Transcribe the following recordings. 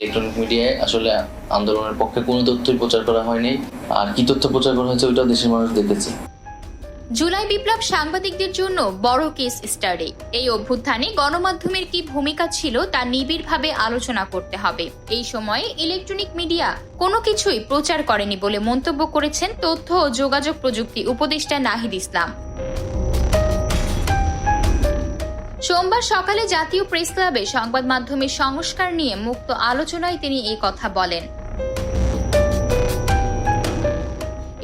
Electronic মিডিয়ায় আসলে আন্দোলনের পক্ষে কোনো তথ্যই প্রচার করা হয়নি, আর কি তথ্য প্রচার করা হয়েছে ওইটাও দেশের মানুষ দেখেছে। জুলাই বিপ্লব সাংবাদিকদের জন্য বড় কেস স্টাডি। এই অভ্যুত্থানে গণমাধ্যমের কি ভূমিকা ছিল তা নিবিড়ভাবে আলোচনা করতে হবে। এই সময়ে ইলেকট্রনিক মিডিয়া কোনো কিছুই প্রচার করেনি বলে মন্তব্য করেছেন তথ্য ও যোগাযোগ প্রযুক্তি উপদেষ্টা নাহিদ ইসলাম। সোমবার সকালে জাতীয় প্রেস ক্লাবে সংবাদ মাধ্যমের সংস্কার নিয়ে মুক্ত আলোচনায় তিনি এই কথা বলেন।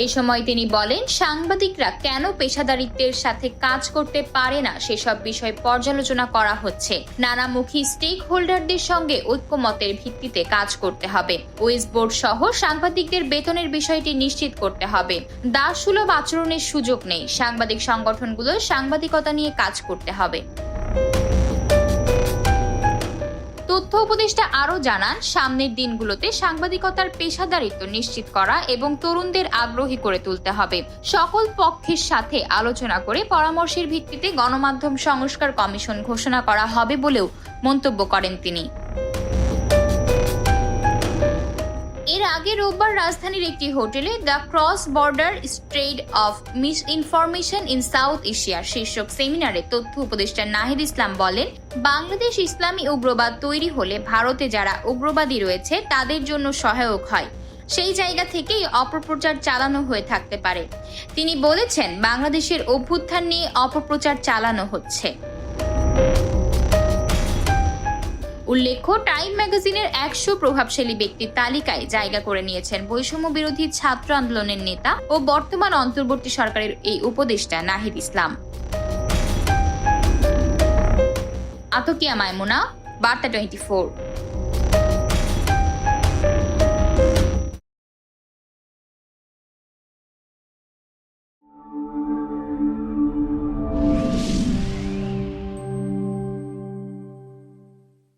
এ সময় তিনি বলেন, সাংবাদিকরা কেন পেশাদারিত্বের সাথে কাজ করতে পারে না সেসব বিষয় পর্যালোচনা করা হচ্ছে। নানামুখী স্টেক হোল্ডারদের সঙ্গে ঐক্যমতের ভিত্তিতে কাজ করতে হবে। ওয়েস বোর্ড সহ সাংবাদিকদের বেতনের বিষয়টি নিশ্চিত করতে হবে। দাসসুলভ আচরণের সুযোগ নেই। সাংবাদিক সংগঠনগুলো সাংবাদিকতা নিয়ে কাজ করতে হবে। তথ্য উপদেষ্টা আরও জানান, সামনের দিনগুলোতে সাংবাদিকতার পেশাদারিত্ব নিশ্চিত করা এবং তরুণদের আগ্রহী করে তুলতে হবে। সকল পক্ষের সাথে আলোচনা করে পরামর্শের ভিত্তিতে গণমাধ্যম সংস্কার কমিশন ঘোষণা করা হবে বলেও মন্তব্য করেন তিনি। এর আগে রোববার রাজধানীর একটি হোটেলে the cross border spread of misinformation in South Asia শীর্ষক সেমিনারে তথ্য উপদেষ্টা নাহিদ ইসলাম বলেন, বাংলাদেশ ইসলামী উগ্রবাদ তৈরি হলে ভারতে যারা উগ্রবাদী রয়েছে তাদের জন্য সহায়ক হয়। সেই জায়গা থেকেই অপপ্রচার চালানো হয়ে থাকতে পারে। তিনি বলেছেন, বাংলাদেশের অভ্যুত্থান নিয়ে অপপ্রচার চালানো হচ্ছে। উল্লেখ্য, টাইম ম্যাগাজিনের 100 প্রভাবশালী ব্যক্তির তালিকায় জায়গা করে নিয়েছেন বৈষম্য বিরোধী ছাত্র আন্দোলনের নেতা ও বর্তমান অন্তর্বর্তী সরকারের এই উপদেষ্টা নাহিদ ইসলাম। আতকিয়া মাইমুনা, বার্তা 24।